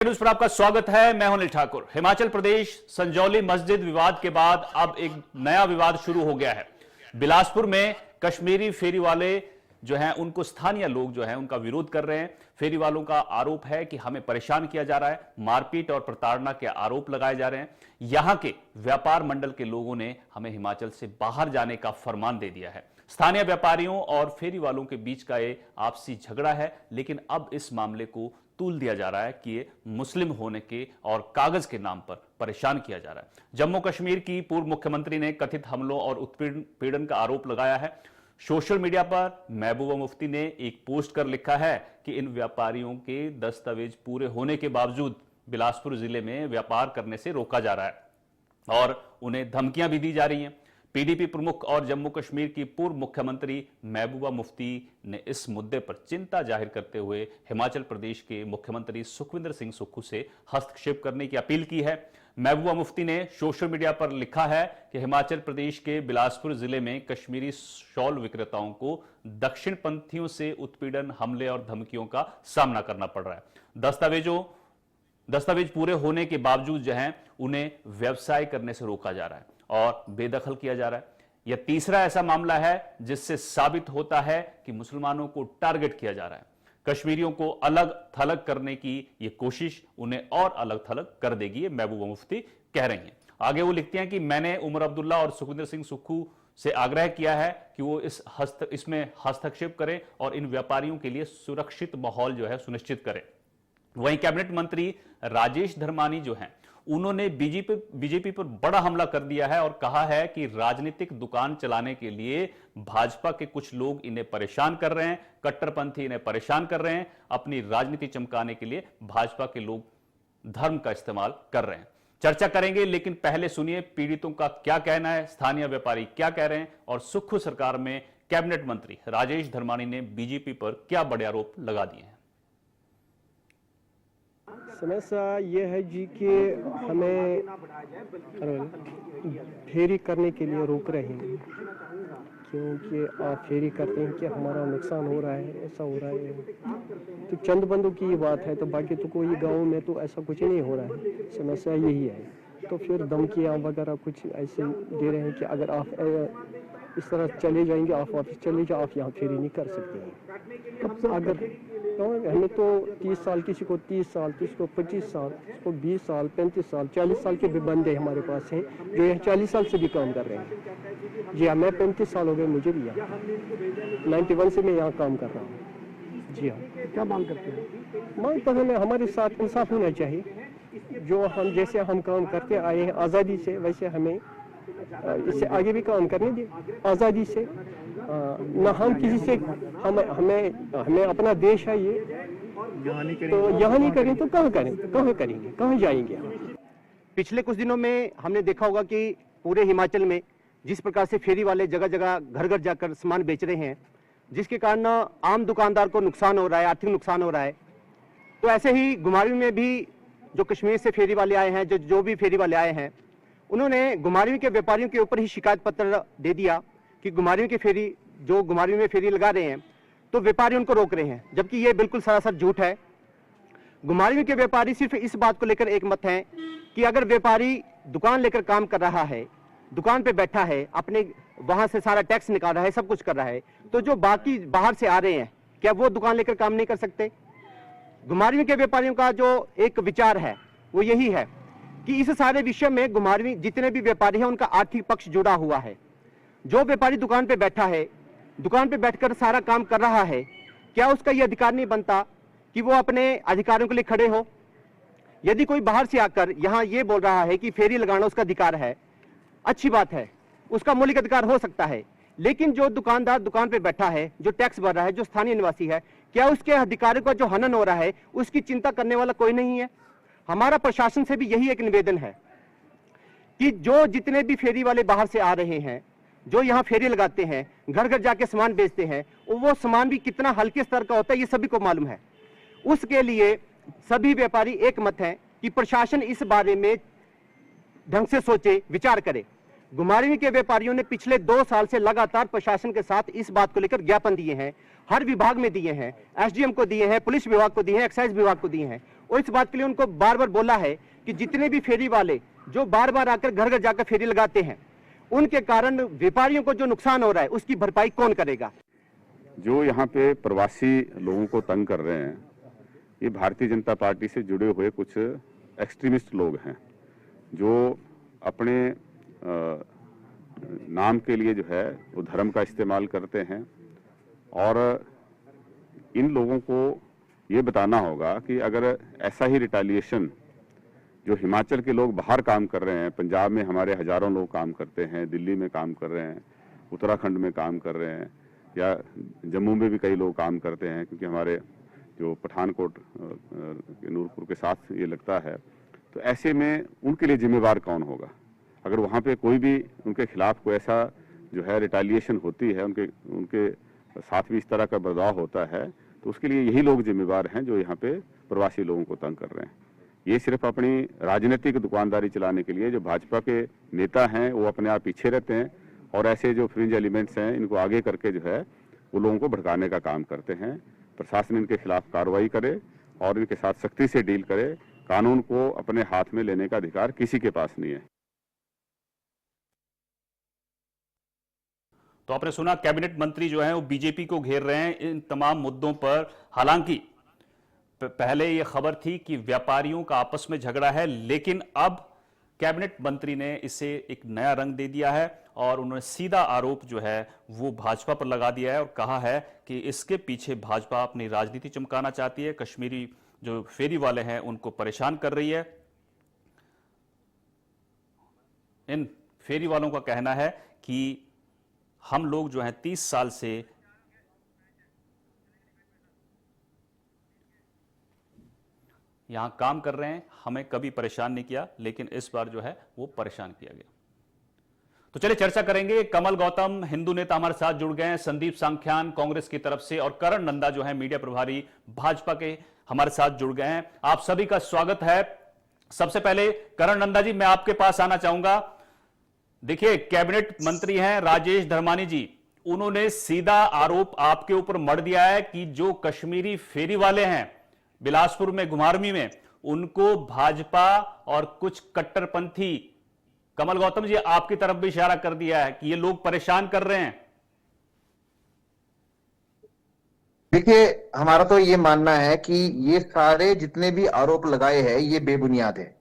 News पर आपका स्वागत है। मैं हूं अनिल ठाकुर। हिमाचल प्रदेश संजौली मस्जिद विवाद के बाद अब एक नया विवाद शुरू हो गया है। बिलासपुर में कश्मीरी फेरी वाले जो हैं उनको स्थानीय लोग जो हैं उनका विरोध कर रहे हैं। फेरी वालों का आरोप है कि हमें परेशान किया जा रहा है, मारपीट और प्रताड़ना के आरोप लगाए जा रहे हैं। यहां के व्यापार मंडल के लोगों ने हमें हिमाचल से बाहर जाने का फरमान दे दिया है। स्थानीय व्यापारियों और फेरी वालों के बीच का ये आपसी झगड़ा है, लेकिन अब इस मामले को तूल दिया जा रहा है कि ये मुस्लिम होने के और कागज के नाम पर परेशान किया जा रहा है। जम्मू कश्मीर की पूर्व मुख्यमंत्री ने कथित हमलों और उत्पीड़न का आरोप लगाया है। सोशल मीडिया पर महबूबा मुफ्ती ने एक पोस्ट कर लिखा है कि इन व्यापारियों के दस्तावेज पूरे होने के बावजूद बिलासपुर जिले में व्यापार करने से रोका जा रहा है और उन्हें धमकियां भी दी जा रही हैं। पीडीपी प्रमुख और जम्मू कश्मीर की पूर्व मुख्यमंत्री महबूबा मुफ्ती ने इस मुद्दे पर चिंता जाहिर करते हुए हिमाचल प्रदेश के मुख्यमंत्री सुखविंदर सिंह सुक्खू से हस्तक्षेप करने की अपील की है। महबूबा मुफ्ती ने सोशल मीडिया पर लिखा है कि हिमाचल प्रदेश के बिलासपुर जिले में कश्मीरी शॉल विक्रेताओं को दक्षिणपंथियों से उत्पीड़न, हमले और धमकियों का सामना करना पड़ रहा है। दस्तावेज पूरे होने के बावजूद जो है उन्हें व्यवसाय करने से रोका जा रहा है और बेदखल किया जा रहा है। यह तीसरा ऐसा मामला है जिससे साबित होता है कि मुसलमानों को टारगेट किया जा रहा है। कश्मीरियों को अलग थलग करने की यह कोशिश उन्हें और अलग थलग कर देगी, महबूबा मुफ्ती कह रही हैं। आगे वो लिखती हैं कि मैंने उमर अब्दुल्ला और सुखविंदर सिंह सुक्खू से आग्रह किया है कि वो इसमें हस्तक्षेप करें और इन व्यापारियों के लिए सुरक्षित माहौल जो है सुनिश्चित करें। वहीं कैबिनेट मंत्री राजेश धर्मानी जो हैं उन्होंने बीजेपी पर बड़ा हमला कर दिया है और कहा है कि राजनीतिक दुकान चलाने के लिए भाजपा के कुछ लोग इन्हें परेशान कर रहे हैं, कट्टरपंथी इन्हें परेशान कर रहे हैं। अपनी राजनीति चमकाने के लिए भाजपा के लोग धर्म का इस्तेमाल कर रहे हैं। चर्चा करेंगे, लेकिन पहले सुनिए पीड़ितों का क्या कहना है, स्थानीय व्यापारी क्या कह रहे हैं और सुक्खू सरकार में कैबिनेट मंत्री राजेश धर्मानी ने बीजेपी पर क्या बड़े आरोप लगा दिए हैं। समस्या ये है जी कि हमें फेरी करने के लिए रोक रहे हैं, क्योंकि आप फेरी करते हैं कि हमारा नुकसान हो रहा है, ऐसा हो रहा है। तो चंद बंदों की ये बात है, तो बाकी तो कोई गांव में तो ऐसा कुछ नहीं हो रहा है। समस्या यही है। तो फिर धमकियाँ वगैरह कुछ ऐसे दे रहे हैं कि अगर आप इस तरह चले जाएंगे, आप वापस चले जाओ, आप यहाँ फेरी नहीं कर सकते हैं। अगर तो हमें तो 30 साल, किसी को 30 साल, किसी को 25 साल, किसी को 20 साल, 35 साल, 40 साल के भी बंदे हमारे पास हैं जो यहाँ 40 साल से भी काम कर रहे हैं। जी हाँ, मैं 35 साल हो गए मुझे भी यहाँ 91 से मैं यहाँ काम कर रहा हूँ। जी हाँ। क्या मांग करते हैं? मांग तो हमें हमारे साथ इंसाफ होना चाहिए। जो हम जैसे हम काम करते आए हैं आज़ादी से, वैसे हमें इससे आगे भी काम करने दें आज़ादी से। न हम किसी से हमें अपना देश है ये, तो यहाँ नहीं करें तो कहाँ करें, कहाँ करेंगे, कहाँ जाएंगे हम। पिछले कुछ दिनों में हमने देखा होगा कि पूरे हिमाचल में जिस प्रकार से फेरी वाले जगह जगह घर घर जाकर सामान बेच रहे हैं, जिसके कारण आम दुकानदार को नुकसान हो रहा है, आर्थिक नुकसान हो रहा है। तो ऐसे ही घुमारवीं में भी जो कश्मीर से फेरी वाले आए हैं, जो भी फेरी वाले आए हैं, उन्होंने घुमारवीं के व्यापारियों के ऊपर ही शिकायत पत्र दे दिया कि घुमारवीं के फेरी जो घुमारवीं में फेरी लगा रहे हैं तो व्यापारी उनको रोक रहे हैं, जबकि ये बिल्कुल सरासर झूठ है। घुमारवीं के व्यापारी सिर्फ इस बात को लेकर एक मत हैं कि अगर व्यापारी दुकान लेकर काम कर रहा है, दुकान पे बैठा है, अपने वहां से सारा टैक्स निकाल रहा है, सब कुछ कर रहा है, तो जो बाकी बाहर से आ रहे हैं क्या वो दुकान लेकर काम नहीं कर सकते? घुमारवीं के व्यापारियों का जो एक विचार है वो यही है कि इस सारे विषय में घुमारवीं जितने भी व्यापारी हैं उनका आर्थिक पक्ष जुड़ा हुआ है। जो व्यापारी दुकान पे बैठा है, दुकान पे बैठकर सारा काम कर रहा है, क्या उसका यह अधिकार नहीं बनता कि वो अपने अधिकारों के लिए खड़े हो? यदि कोई बाहर से आकर यहाँ ये बोल रहा है कि फेरी लगाना उसका अधिकार है, अच्छी बात है, उसका मौलिक अधिकार हो सकता है, लेकिन जो दुकानदार दुकान पे बैठा है, जो टैक्स भर रहा है, जो स्थानीय निवासी है, क्या उसके अधिकारों का जो हनन हो रहा है उसकी चिंता करने वाला कोई नहीं है? हमारा प्रशासन से भी यही एक निवेदन है कि जो जितने भी फेरी वाले बाहर से आ रहे हैं, जो यहाँ फेरी लगाते हैं, घर घर जाके सामान बेचते हैं, वो सामान भी कितना हल्के स्तर का होता है ये सभी को मालूम है। उसके लिए सभी व्यापारी एक मत हैं कि प्रशासन इस बारे में ढंग से सोचे, विचार करे। घुमारवीं के व्यापारियों ने पिछले 2 साल से लगातार प्रशासन के साथ इस बात को लेकर ज्ञापन दिए हैं, हर विभाग में दिए हैं, एसडीएम को दिए हैं, पुलिस विभाग को दिए हैं, एक्साइज विभाग को दिए हैं। और इस बात के लिए उनको बार बार बोला है कि जितने भी फेरी वाले जो बार बार आकर घर घर जाकर फेरी लगाते हैं, उनके कारण व्यापारियों को जो नुकसान हो रहा है उसकी भरपाई कौन करेगा। जो यहाँ पे प्रवासी लोगों को तंग कर रहे हैं, ये भारतीय जनता पार्टी से जुड़े हुए कुछ एक्सट्रीमिस्ट लोग हैं, जो अपने नाम के लिए जो है वो धर्म का इस्तेमाल करते हैं। और इन लोगों को ये बताना होगा कि अगर ऐसा ही रिटेलिएशन जो हिमाचल के लोग बाहर काम कर रहे हैं, पंजाब में हमारे हजारों लोग काम करते हैं, दिल्ली में काम कर रहे हैं, उत्तराखंड में काम कर रहे हैं, या जम्मू में भी कई लोग काम करते हैं, क्योंकि हमारे जो पठानकोट नूरपुर के साथ ये लगता है, तो ऐसे में उनके लिए जिम्मेवार कौन होगा। अगर वहाँ पे कोई भी उनके खिलाफ कोई ऐसा जो है रिटेलिएशन होती है, उनके साथ भी इस तरह का बर्ताव होता है, तो उसके लिए यही लोग जिम्मेवार हैं जो यहाँ पे प्रवासी लोगों को तंग कर रहे हैं। ये सिर्फ अपनी राजनीतिक दुकानदारी चलाने के लिए जो भाजपा के नेता हैं वो अपने आप पीछे रहते हैं, और ऐसे जो फ्रिंज एलिमेंट्स हैं इनको आगे करके जो है वो लोगों को भड़काने का काम करते हैं। प्रशासन इनके खिलाफ कार्रवाई करे और इनके साथ सख्ती से डील करे। कानून को अपने हाथ में लेने का अधिकार किसी के पास नहीं है। तो आपने सुना, कैबिनेट मंत्री जो हैं वो बीजेपी को घेर रहे हैं इन तमाम मुद्दों पर। हालांकि पहले यह खबर थी कि व्यापारियों का आपस में झगड़ा है, लेकिन अब कैबिनेट मंत्री ने इसे एक नया रंग दे दिया है और उन्होंने सीधा आरोप जो है वो भाजपा पर लगा दिया है और कहा है कि इसके पीछे भाजपा अपनी राजनीति चमकाना चाहती है, कश्मीरी जो फेरी वाले हैं उनको परेशान कर रही है। इन फेरी वालों का कहना है कि हम लोग जो हैं 30 साल से यहां काम कर रहे हैं, हमें कभी परेशान नहीं किया, लेकिन इस बार जो है वो परेशान किया गया। तो चलिए चर्चा करेंगे। कमल गौतम हिंदू नेता हमारे साथ जुड़ गए हैं, संदीप सांख्यान कांग्रेस की तरफ से, और करण नंदा जो है मीडिया प्रभारी भाजपा के हमारे साथ जुड़ गए हैं। आप सभी का स्वागत है। सबसे पहले करण नंदा जी, मैं आपके पास आना चाहूंगा। देखिए, कैबिनेट मंत्री हैं राजेश धर्मानी जी, उन्होंने सीधा आरोप आपके ऊपर मढ़ दिया है कि जो कश्मीरी फेरी वाले हैं बिलासपुर में, घुमारवी में, उनको भाजपा और कुछ कट्टरपंथी, कमल गौतम जी आपकी तरफ भी इशारा कर दिया है कि ये लोग परेशान कर रहे हैं। देखिए, हमारा तो ये मानना है कि ये सारे जितने भी आरोप लगाए हैं ये बेबुनियाद है।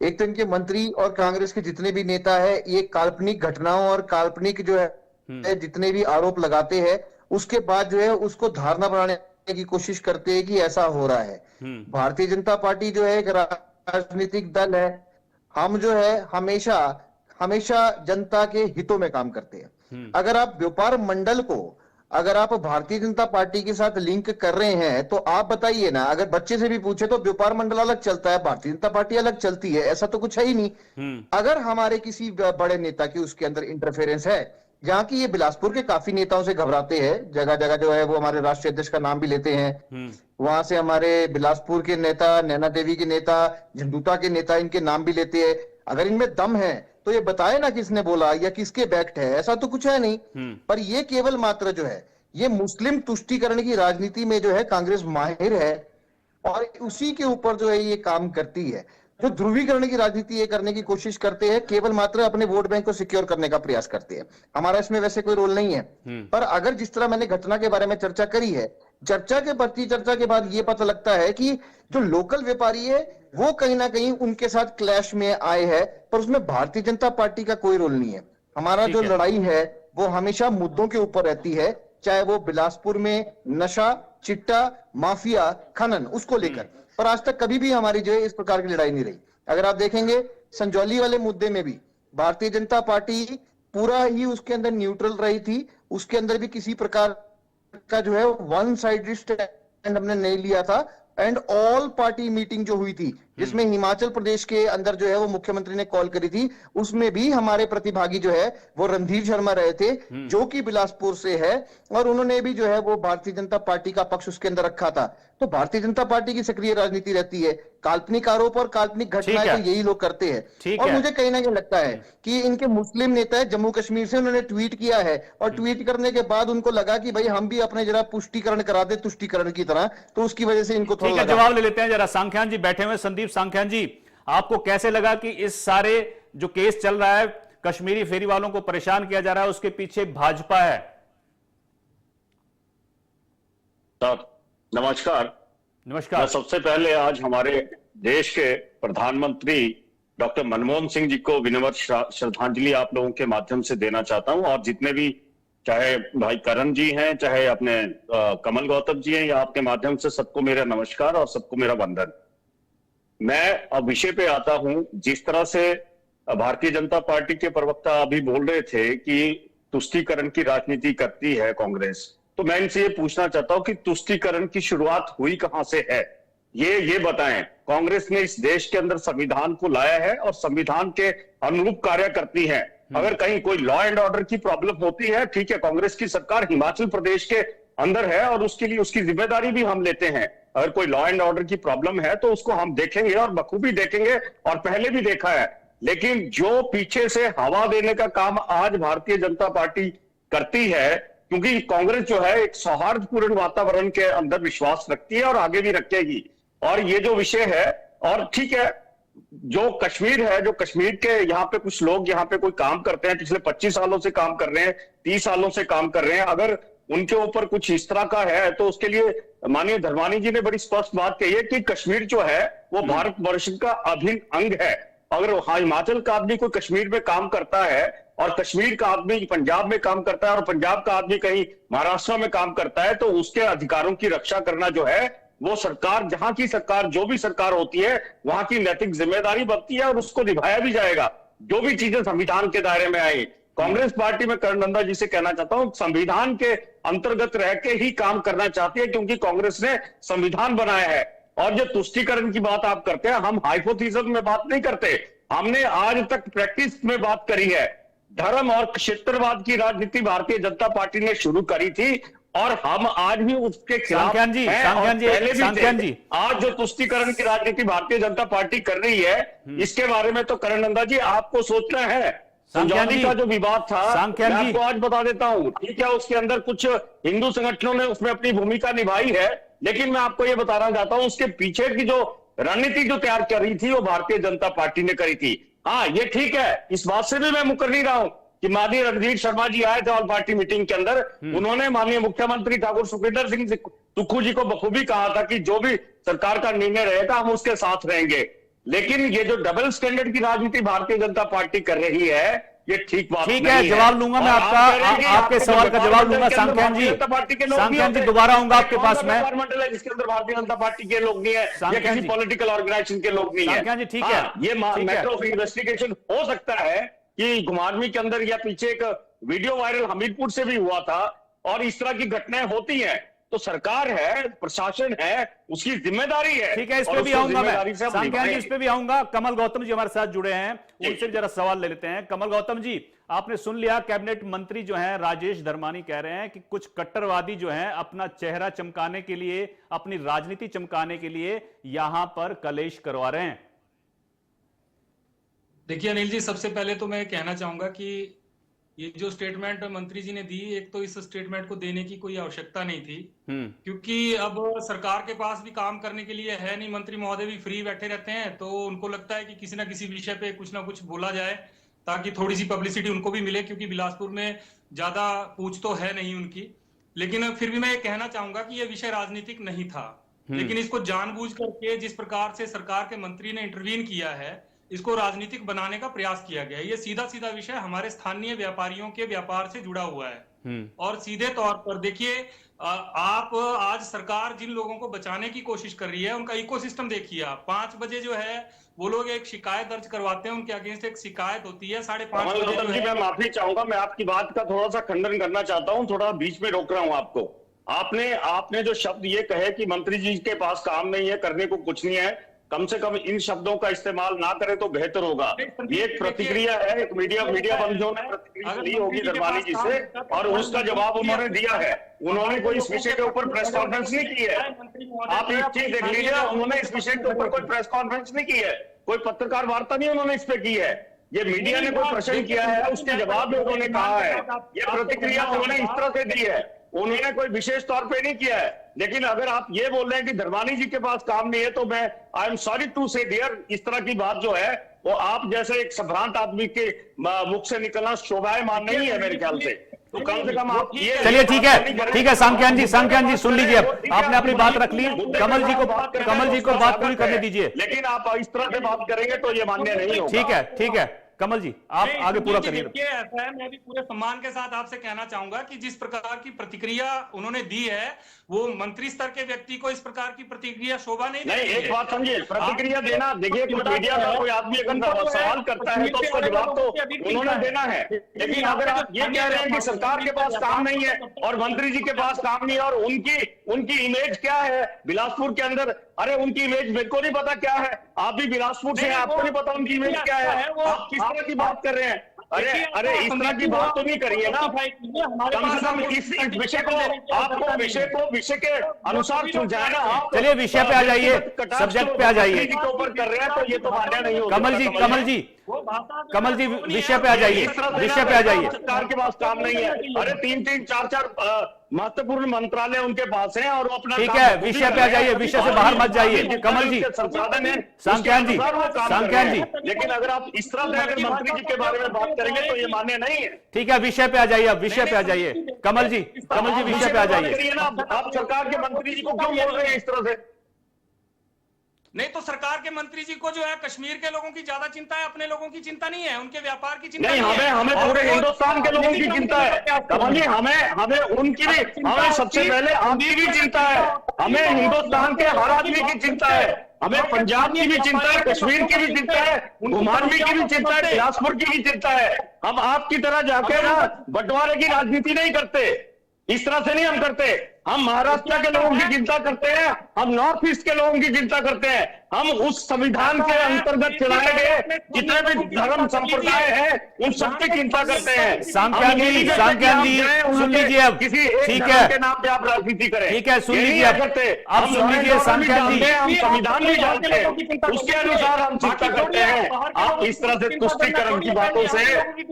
एक तो इनके मंत्री और कांग्रेस के जितने भी नेता है ये काल्पनिक घटनाओं और काल्पनिक जो है जितने भी आरोप लगाते हैं उसके बाद जो है उसको धारणा बनाने की कोशिश करते हैं कि ऐसा हो रहा है। भारतीय जनता पार्टी जो है एक राजनीतिक दल है, हम जो है हमेशा हमेशा जनता के हितों में काम करते हैं। अगर आप व्यापार मंडल को अगर आप भारतीय जनता पार्टी के साथ लिंक कर रहे हैं तो आप बताइए ना, अगर बच्चे से भी पूछे तो व्यापार मंडल अलग चलता है, भारतीय जनता पार्टी अलग चलती है, ऐसा तो कुछ है ही नहीं। अगर हमारे किसी बड़े नेता की उसके अंदर इंटरफेरेंस है, जहां की ये बिलासपुर के काफी नेताओं से घबराते हैं, जगह जगह जो है वो हमारे राष्ट्रीय अध्यक्ष का नाम भी लेते हैं, वहां से हमारे बिलासपुर के नेता, नैना देवी के नेता, झंडूता के नेता, इनके नाम भी लेते हैं। अगर इनमें दम है तो ये बताए ना किसने बोला या किसके बैक्ट है, ऐसा तो कुछ है नहीं। पर ये केवल मात्र जो है ये मुस्लिम तुष्टीकरण की राजनीति में जो है कांग्रेस माहिर है और उसी के ऊपर जो है ये काम करती है। जो ध्रुवीकरण की राजनीति ये करने की कोशिश करते हैं, केवल मात्र अपने वोट बैंक को सिक्योर करने का प्रयास करते हैं। हमारा इसमें वैसे कोई रोल नहीं है। पर अगर जिस तरह मैंने घटना के बारे में चर्चा करी है, चर्चा के बाद ये पता लगता है कि जो लोकल व्यापारी है वो कहीं ना कहीं उनके साथ क्लैश में आए हैं, पर उसमें भारतीय जनता पार्टी का कोई रोल नहीं है। हमारा जो लड़ाई है वो हमेशा मुद्दों के ऊपर रहती है, चाहे वो बिलासपुर में नशा, चिट्टा, माफिया, खनन, उसको लेकर। पर आज तक कभी भी हमारी जो है इस प्रकार की लड़ाई नहीं रही। अगर आप देखेंगे संजौली वाले मुद्दे में भी भारतीय जनता पार्टी पूरा ही उसके अंदर न्यूट्रल रही थी, उसके अंदर भी किसी प्रकार का जो है वन साइड स्टैंड हमने नहीं लिया था। एंड ऑल पार्टी मीटिंग जो हुई थी जिसमें हिमाचल प्रदेश के अंदर जो है वो मुख्यमंत्री ने कॉल करी थी, उसमें भी हमारे प्रतिभागी जो है वो रणधीर शर्मा रहे थे जो कि बिलासपुर से है, और उन्होंने भी जो है वो भारतीय जनता पार्टी का पक्ष उसके अंदर रखा था। तो भारतीय जनता पार्टी की सक्रिय राजनीति रहती है। काल्पनिक आरोप और काल्पनिक घटनाएं तो यही लोग करते हैं। और मुझे कहीं ना कहीं लगता है कि इनके मुस्लिम नेता है जम्मू कश्मीर से, उन्होंने ट्वीट किया है और ट्वीट करने के बाद उनको लगा कि भाई हम भी अपने जरा पुष्टिकरण करा दे तुष्टिकरण की तरह, तो उसकी वजह से इनको थोड़ा जवाब ले लेते हैं जरा। सांख्यान जी बैठे हुए, संदीप सांख्यान जी, आपको कैसे लगा कि इस सारे जो केस चल रहा है, कश्मीरी फेरी वालों को परेशान किया जा रहा है, उसके पीछे भाजपा है? नमस्कार। मैं सबसे पहले आज हमारे देश के प्रधानमंत्री डॉक्टर मनमोहन सिंह जी को विनम्र श्रद्धांजलि आप लोगों के माध्यम से देना चाहता हूं, और जितने भी चाहे भाई करण जी हैं, चाहे अपने कमल गौतम जी हैं, या आपके माध्यम से सबको मेरा नमस्कार और सबको मेरा वंदन। मैं अब विषय पे आता हूं। जिस तरह से भारतीय जनता पार्टी के प्रवक्ता अभी बोल रहे थे कि तुष्टीकरण की राजनीति करती है कांग्रेस, तो मैं इनसे ये पूछना चाहता हूं कि तुष्टीकरण की शुरुआत हुई कहां से है, ये बताएं। कांग्रेस ने इस देश के अंदर संविधान को लाया है और संविधान के अनुरूप कार्य करती है। अगर कहीं कोई लॉ एंड ऑर्डर की प्रॉब्लम होती है, ठीक है, कांग्रेस की सरकार हिमाचल प्रदेश के अंदर है और उसके लिए उसकी जिम्मेदारी भी हम लेते हैं। अगर कोई लॉ एंड ऑर्डर की प्रॉब्लम है तो उसको हम देखेंगे और बखूबी देखेंगे, और पहले भी देखा है। लेकिन जो पीछे से हवा देने का काम आज भारतीय जनता पार्टी करती है, क्योंकि कांग्रेस जो है एक सौहार्दपूर्ण वातावरण के अंदर विश्वास रखती है और आगे भी रखेगी। और ये जो विषय है, और ठीक है, जो कश्मीर है, जो कश्मीर के यहाँ पे कुछ लोग यहाँ पे कोई काम करते हैं, पिछले 25 सालों से काम कर रहे हैं, 30 सालों से काम कर रहे हैं, अगर उनके ऊपर कुछ इस तरह का है तो उसके लिए माननीय धर्मानी जी ने बड़ी स्पष्ट बात कही है कि कश्मीर जो है वो भारतवर्ष का अभिन्न अंग है। अगर हिमाचल का आदमी कोई कश्मीर में काम करता है और कश्मीर का आदमी पंजाब में काम करता है और पंजाब का आदमी कहीं महाराष्ट्र में काम करता है, तो उसके अधिकारों की रक्षा करना जो है वो सरकार, जहां की सरकार, जो भी सरकार होती है, वहां की नैतिक जिम्मेदारी बनती है और उसको निभाया भी जाएगा, जो भी चीजें संविधान के दायरे में आई। कांग्रेस पार्टी में करण नंदा जी से कहना चाहता हूं, संविधान के अंतर्गत रह के ही काम करना चाहती है, क्योंकि कांग्रेस ने संविधान बनाया है। और जो तुष्टीकरण की बात आप करते हैं, हम हाइपोथेसिस में बात नहीं करते, हमने आज तक प्रैक्टिस में बात करी है। धर्म और क्षेत्रवाद की राजनीति भारतीय जनता पार्टी ने शुरू करी थी और हम आज भी उसके खिलाफ हैं। आज जो तुष्टीकरण की राजनीति भारतीय जनता पार्टी कर रही है, इसके बारे में तो करण नंदा जी आपको सोचना है। संजौली का जो विवाद था, मैं आपको आज बता देता हूं, ठीक है, उसके अंदर कुछ हिंदू संगठनों ने उसमें अपनी भूमिका निभाई है, लेकिन मैं आपको ये बताना चाहता हूं, उसके पीछे की जो रणनीति जो तैयार कर रही थी वो भारतीय जनता पार्टी ने करी थी। हाँ, ये ठीक है, इस बात से भी मैं मुकर नहीं रहा हूं कि माननीय रणधीर शर्मा जी आए थे ऑल पार्टी मीटिंग के अंदर, उन्होंने माननीय मुख्यमंत्री ठाकुर सुखविंदर सिंह सुक्खू जी को बखूबी कहा था कि जो भी सरकार का निर्णय रहेगा हम उसके साथ रहेंगे। लेकिन ये जो डबल स्टैंडर्ड की राजनीति भारतीय जनता पार्टी कर रही है, ये ठीक बात नहीं है। जवाब लूंगा मैं आपका, आपके सवाल का जवाब लूंगा। सांख्यान जी दोबारा आऊंगा आपके पास में। डिपार्टमेंटल है जिसके अंदर भारतीय जनता पार्टी के लोग नहीं है या किसी पॉलिटिकल ऑर्गेनाइजेशन के लोग नहीं है। ठीक है, ये मैटर ऑफ इन्वेस्टिगेशन हो सकता है कि घुमारवीं के अंदर या पीछे एक वीडियो वायरल हमीरपुर से भी हुआ था, और इस तरह की घटनाएं होती हैं, तो सरकार है, प्रशासन है, उसकी जिम्मेदारी है। ठीक है, इस पे भी आऊंगा मैं, सांख्यान जी इस पे भी आऊंगा। कमल गौतम जी हमारे साथ जुड़े हैं, उनसे जरा सवाल ले लेते हैं। कमल गौतम जी, आपने सुन लिया, कैबिनेट मंत्री जो हैं राजेश धर्मानी कह रहे हैं कि कुछ कट्टरवादी जो हैं अपना चेहरा चमकाने के लिए, अपनी राजनीति चमकाने के लिए यहां पर कलेश करवा रहे हैं। देखिए अनिल जी, सबसे पहले तो मैं कहना चाहूंगा कि ये जो स्टेटमेंट मंत्री जी ने दी, एक तो इस स्टेटमेंट को देने की कोई आवश्यकता नहीं थी, क्योंकि अब सरकार के पास भी काम करने के लिए है नहीं, मंत्री महोदय भी फ्री बैठे रहते हैं, तो उनको लगता है कि किसी ना किसी विषय पे कुछ ना कुछ बोला जाए ताकि थोड़ी सी पब्लिसिटी उनको भी मिले, क्योंकि बिलासपुर में ज्यादा पूछ तो है नहीं उनकी। लेकिन फिर भी मैं कहना चाहूंगा कि यह विषय राजनीतिक नहीं था, लेकिन इसको जानबूझ करके जिस प्रकार से सरकार के मंत्री ने इंटरवीन किया है, इसको राजनीतिक बनाने का प्रयास किया गया है। ये सीधा सीधा विषय हमारे स्थानीय व्यापारियों के व्यापार से जुड़ा हुआ है। और सीधे तौर पर देखिए, आप आज सरकार जिन लोगों को बचाने की कोशिश कर रही है, उनका इकोसिस्टम देखिए आप। 5 बजे जो है वो लोग एक शिकायत दर्ज करवाते हैं, उनके अगेंस्ट एक शिकायत होती है, 5:30 बजे। मैं माफी चाहूंगा, मैं आपकी बात का थोड़ा सा खंडन करना चाहता हूँ, थोड़ा बीच में रोक रहा हूँ आपको। आपने जो शब्द ये कहे कि मंत्री जी के पास काम नहीं है, करने को कुछ नहीं है, कम से कम इन शब्दों का इस्तेमाल ना करें तो बेहतर होगा। ये एक प्रतिक्रिया है, एक मीडिया बंधुओं ने प्रतिक्रिया ली होगी धर्मानी जी से और उसका जवाब उन्होंने दिया है। उन्होंने कोई इस विषय के ऊपर प्रेस कॉन्फ्रेंस नहीं की है। आप एक चीज देख लीजिए, उन्होंने इस विषय के ऊपर कोई प्रेस कॉन्फ्रेंस नहीं की है, कोई पत्रकार वार्ता नहीं उन्होंने इस पे की है। ये मीडिया ने कोई प्रश्न किया है, उसके जवाब में उन्होंने कहा है। ये प्रतिक्रिया उन्होंने इस तरह से दी है, उन्होंने कोई विशेष तौर पे नहीं किया है। लेकिन अगर आप ये बोल रहे हैं कि धर्मानी जी के पास काम नहीं है, तो मैं आई एम सॉरी टू से डियर, इस तरह की बात जो है वो आप जैसे एक संभ्रांत आदमी के मुख से निकलना शोभायमान नहीं है मेरे ख्याल से। तो कम से कम आप ये चलिए ठीक है सांख्यान जी सुन लीजिए, आपने अपनी बात रख ली, कमल जी को बात पूरी करने दीजिए। लेकिन आप इस तरह से बात करेंगे तो ये मान्य नहीं होगा। ठीक है कमल जी आप आगे पूरा करिए। ऐसा है, मैं भी पूरे सम्मान के साथ आपसे कहना चाहूंगा कि जिस प्रकार की प्रतिक्रिया उन्होंने दी है वो मंत्री स्तर के व्यक्ति को इस प्रकार की प्रतिक्रिया शोभा नहीं देती है। एक बात समझिए, प्रतिक्रिया देना, देखिए मीडिया का कोई आदमी अगर सवाल करता है तो उसका जवाब तो उन्होंने देना है। लेकिन अगर आप ये कह रहे हैं कि सरकार के पास काम नहीं है और मंत्री जी के पास काम नहीं है और उनकी इमेज क्या है बिलासपुर के अंदर, अरे उनकी इमेज मेरे को नहीं पता क्या है, आप भी बिलासपुर से हैं, आपको नहीं पता उनकी इमेज क्या है, आप किस तरह की बात कर रहे हैं? अरे इस तरह की बात तो नहीं करिए ना। कम से कम इस विषय को आपको विषय के अनुसार सुलझाए ना। आप चलिए विषय पे आ जाइए, सब्जेक्ट पे आ जाइए। के ऊपर कर रहे हैं तो ये तो मान्य नहीं होगा। कमल जी विषय पे आ जाइए, सरकार के पास काम नहीं है। अरे 3-3, 4-4 महत्वपूर्ण मंत्रालय उनके पास हैं और वो अपना ठीक है विषय पे आ जाइए, विषय से बाहर मत जाइए। कमल जी, संसाधन है सांख्यान जी, लेकिन अगर आप इस तरह से अगर मंत्री जी के बारे में बात करेंगे तो ये मान्य नहीं है। ठीक है विषय पे आ जाइए, आप विषय पे आ जाइए। कमल जी विषय पे आ जाइए। आप सरकार के मंत्री जी को क्यों बोल रहे हैं इस तरह से? नहीं तो सरकार के मंत्री जी को जो है कश्मीर के लोगों की ज्यादा चिंता है, अपने लोगों की चिंता नहीं है, उनके व्यापार की चिंता नहीं है। हमें पूरे हिंदुस्तान के लोगों की चिंता है। हमें उनकी भी, हमें सबसे पहले आपकी भी चिंता है, हमें हिंदुस्तान के हर आदमी की चिंता है, हमें पंजाब की भी चिंता है, कश्मीर की भी चिंता है, कुमारवी की भी चिंता है, बिलासपुर की भी चिंता है। हम आपकी तरह जाके ना बंटवारे की राजनीति नहीं करते, इस तरह से नहीं हम करते। हम महाराष्ट्र के लोगों की चिंता करते हैं, हम नॉर्थ ईस्ट के लोगों की चिंता करते हैं, हम उस संविधान के अंतर्गत चलाए गए जितने भी धर्म संप्रदाय हैं उन सबकी चिंता करते हैं। सांख्यान जी सुन लीजिए अब, ठीक है के नाम पे आप राजनीति करें, ठीक है सुन लीजिए अब सुन लीजिए सांख्यान जी, हम संविधान भी जानते हैं, उसके अनुसार हम चिंता करते हैं। आप इस तरह से तुष्टीकरण की बातों से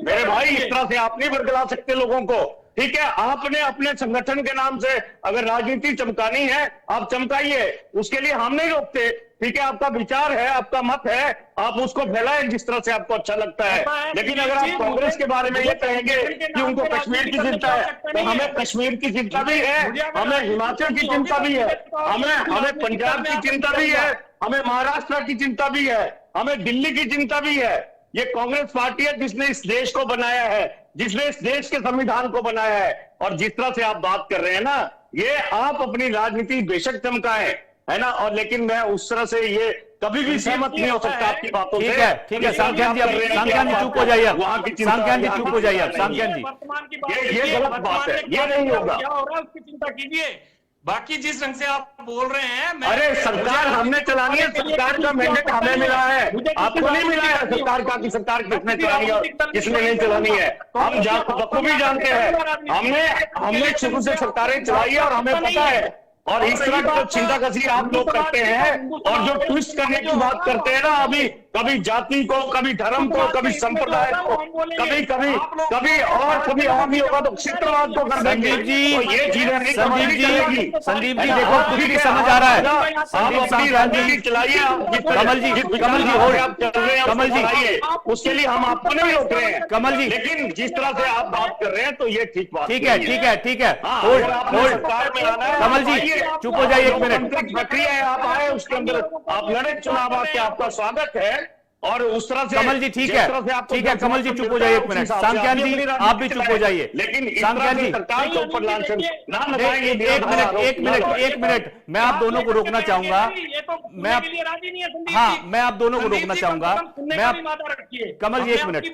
मेरे भाई इस तरह से आप नहीं बरगला सकते लोगों को। ठीक है, आपने अपने संगठन के नाम से अगर राजनीति चमकानी है आप चमकाइए, उसके लिए हम नहीं रोकते। ठीक है, आपका विचार है, आपका मत है, आप उसको फैलाएं जिस तरह से आपको अच्छा लगता है। लेकिन अगर आप कांग्रेस के बारे में ये कहेंगे कि उनको कश्मीर की चिंता है, तो हमें कश्मीर की चिंता भी है, हमें हिमाचल की चिंता भी है, हमें पंजाब की चिंता भी है, हमें महाराष्ट्र की चिंता भी है, हमें दिल्ली की चिंता भी है। ये कांग्रेस पार्टी है जिसने इस देश को बनाया है, जिसने इस देश के संविधान को बनाया है। और जिस तरह से आप बात कर रहे हैं ना, ये आप अपनी राजनीति बेशक चमकाएं, है ना, और लेकिन मैं उस तरह से ये कभी भी सहमत नहीं हो सकता आपकी बातों से। ठीक है सांख्यान जी चुप हो जाइए, सांख्यान जी चुप हो जाइए, सांख्यान जी ये गलत बात है, ये नहीं होगा। क्या हो रहा है उसकी चिंता कीजिए, बाकी जिस ढंग से आप बोल रहे हैं अरे सरकार हमने चलानी है, सरकार का मैंडेट हमें मिला है, आपको नहीं मिला है सरकार का कि सरकार किसने चलानी है और किसने नहीं चलानी है। हम बखूबी जानते हैं, हमने शुरू से सरकारें चलाई है और हमें पता है। और इस तरह की चिंता कसी आप लोग करते हैं और जो ट्विस्ट करने की बात करते हैं ना, अभी कभी जाति को, कभी धर्म को, कभी संप्रदाय को, कभी और नहीं होगा तो क्षेत्रवाद को कर देंगे। ये चीजें नहीं चलेगी। संदीप जी देखो खुद भी समझ आ रहा है। आप अपनी राजनीति चलाइए, कमल जी उसके लिए हम आपको नहीं रोक रहे हैं कमल जी, लेकिन जिस तरह से आप बात कर रहे हैं तो ये ठीक बात। ठीक है सरकार में आना है, कमल जी चुप हो जाइए एक मिनट। प्रक्रिया है, आप आए उसके अंदर आप लड़े चुनाव के, आपका स्वागत है। और उस तरह से कमल जी ठीक है कमल जी चुप हो जाइए एक मिनट। सांख्यान जी आप भी चुप हो जाइए। लेकिन सांख्यान जी सरकार के ऊपर लांछन ना लगाएंगे। एक मिनट मैं आप दोनों को रोकना चाहूंगा। मैं आप दोनों को रोकना चाहूंगा। कमल जी एक मिनट,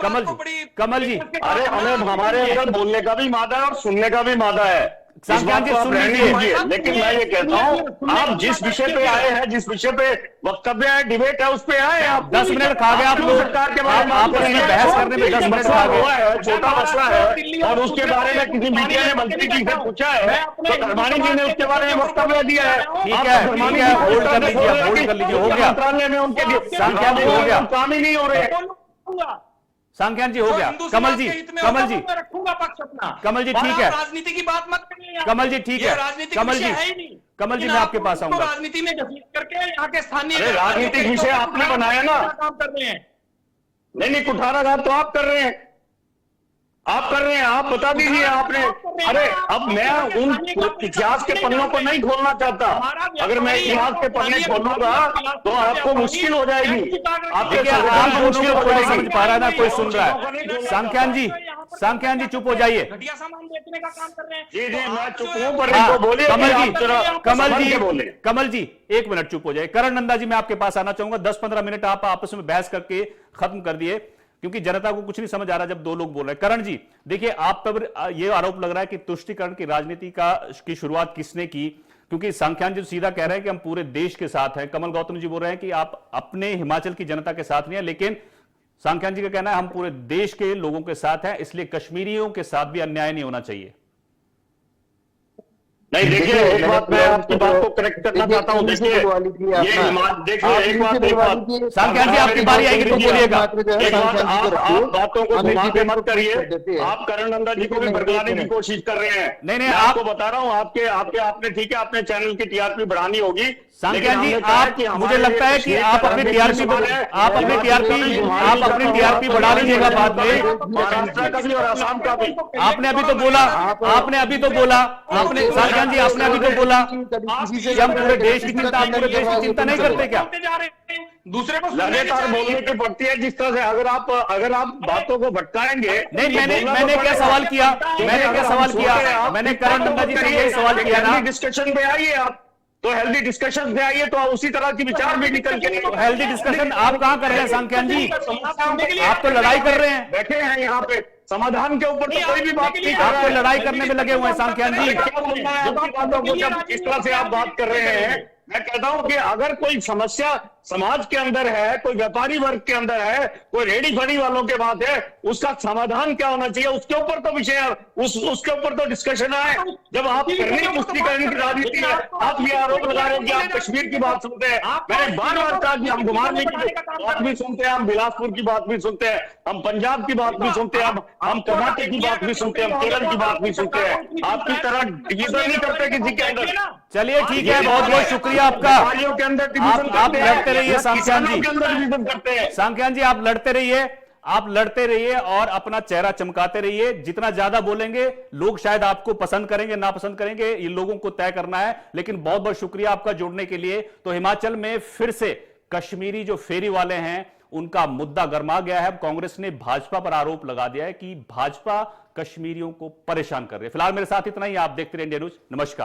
कमल जी अरे हमें हमारे अंदर बोलने का भी मादा है और सुनने का भी मादा है। सांख्यान जी सुन लीजिए, लेकिन मैं ये कहता हूँ आप जिस विषय पे आए हैं, जिस विषय पे वक्तव्य है, डिबेट है, उस पे आए आप। 10 मिनट खा गए आप लोग, सरकार के बारे में आपस में बहस करने में 10 मिनट खा गए। छोटा मसला है और उसके बारे में किसी मीडिया ने मंत्री जी से पूछा है तो धर्मानी जी ने उसके बारे में वक्तव्य दिया है। ठीक है, होल्ड कर लीजिए, होल्ड कर लीजिए, हो गया। मंत्रालय में उनके सांख्यान जी हो गया, काम ही नहीं हो रहे। सांख्यान जी हो गया। कमल जी, कमल जी, रखूंगा पक्ष अपना। कमल जी ठीक है, राजनीति की बात मत करिए। कमल जी ठीक है, कमल जी, कमल जी मैं आपके पास आऊंगा। राजनीति में घसीट करके यहाँ के स्थानीय राजनीतिक विषय आपने बनाया ना, काम कर रहे हैं। नहीं कुठाराघात तो आप कर रहे हैं, आप कर रहे हैं, आप बता दीजिए आपने। अरे अब मैं उन इतिहास के पन्नों को नहीं खोलना चाहता। अगर मैं इतिहास के पन्ने खोलूंगा तो आपको मुश्किल हो जाएगी। आप दोनों को कोई समझ पा रहा है ना, कोई सुन रहा है। सांख्यान जी, सांख्यान जी चुप हो जाइए। घटिया सामान बेचने का काम कर रहे हैं। जी जी मैं चुप हूं, पर इनको बोलिए कमल जी, कमल जी, बोले। कमल जी 1 मिनट चुप हो जाए। करण नंदा जी मैं आपके पास आना चाहूंगा। 10-15 मिनट आप आपस में बहस करके खत्म कर दिए, क्योंकि जनता को कुछ नहीं समझ आ रहा जब दो लोग बोल रहे हैं। करण जी देखिए, आप पर यह आरोप लग रहा है कि तुष्टीकरण की राजनीति की शुरुआत किसने की, क्योंकि सांख्यान जी सीधा कह रहे हैं कि हम पूरे देश के साथ हैं। कमल गौतम जी बोल रहे हैं कि आप अपने हिमाचल की जनता के साथ नहीं है, लेकिन सांख्यान जी का कहना है हम पूरे देश के लोगों के साथ हैं, इसलिए कश्मीरियों के साथ भी अन्याय नहीं होना चाहिए। नहीं देखिए, एक बात मैं आपकी बात को करेक्ट करना चाहता हूँ। देखिए एक बात सांख्यान जी आपकी बारी आएगी तो बोलिएगा। एक बात आप बातों को घुमा के मत करिए। आप करण नंदा जी को भी भड़काने की कोशिश कर रहे हैं। नहीं, मैं आपको बता रहा हूँ, आपने ठीक है, अपने चैनल की टीआरपी बढ़ानी होगी। सांख्यान जी आप, मुझे लगता है कि आप अपनी टीआरपी बढ़ा लीजिएगा बाद में। महाराष्ट्र का भी और आसाम का भी। आपने अभी तो बोला, आपने सांख्यान जी आपने अभी तो बोला कि हम पूरे देश की चिंता, आप पूरे देश की चिंता नहीं करते क्या? दूसरे को लगातार बोलने की पड़ती है जिस तरह से। अगर आप बातों को भटकाएंगे। नहीं, मैंने क्या सवाल किया, मैंने करण नंदा जी से यही सवाल किया ना। डिस्कशन पे आइए आप, तो हेल्दी डिस्कशन पे आइए, तो उसी तरह की विचार भी निकल के। हेल्दी डिस्कशन आप कहां कर रहे हैं सांख्यान जी? आप तो लड़ाई कर रहे हैं, बैठे हैं यहाँ पे। समाधान के ऊपर तो कोई भी बात नहीं कर आप रहा तो है। लड़ाई करने में लगे हुए हैं सांख्यान जी। जब इस तरह से आप बात कर रहे हैं, मैं कहता हूं कि अगर कोई समस्या समाज के अंदर है, कोई व्यापारी वर्ग के अंदर है, कोई रेडी फड़ी वालों के बात है, उसका समाधान क्या होना चाहिए, उसके ऊपर तो विषय, उसके ऊपर तो डिस्कशन है। जब आप करने पुष्टिकरण की राजनीति है, आप ये आरोप लगा रहे हैं कि आप कश्मीर की बात सुनते हैं। मैंने बार बार कहा कि हम गुमारने की बात भी सुनते हैं, हम बिलासपुर की बात भी सुनते हैं, हम पंजाब की बात भी सुनते हैं, हम कर्नाटक की बात भी सुनते हैं, हम केरल की बात भी सुनते हैं। आपकी तरह डिवीजन नहीं करते किसी के अंदर। चलिए ठीक है, बहुत बहुत शुक्रिया आपका। के अंदर आप लड़ते रहिए सांख्यान जी। करते हैं सांख्यान जी आप लड़ते रहिए और अपना चेहरा चमकाते रहिए। जितना ज्यादा बोलेंगे लोग शायद आपको पसंद करेंगे, ना पसंद करेंगे, ये लोगों को तय करना है। लेकिन बहुत बहुत शुक्रिया आपका जुड़ने के लिए। तो हिमाचल में फिर से कश्मीरी जो फेरी वाले हैं उनका मुद्दा गर्मा गया है। कांग्रेस ने भाजपा पर आरोप लगा दिया है कि भाजपा कश्मीरियों को परेशान कर रही है। फिलहाल मेरे साथ इतना ही। आप देखते रहिए इंडिया न्यूज। नमस्कार।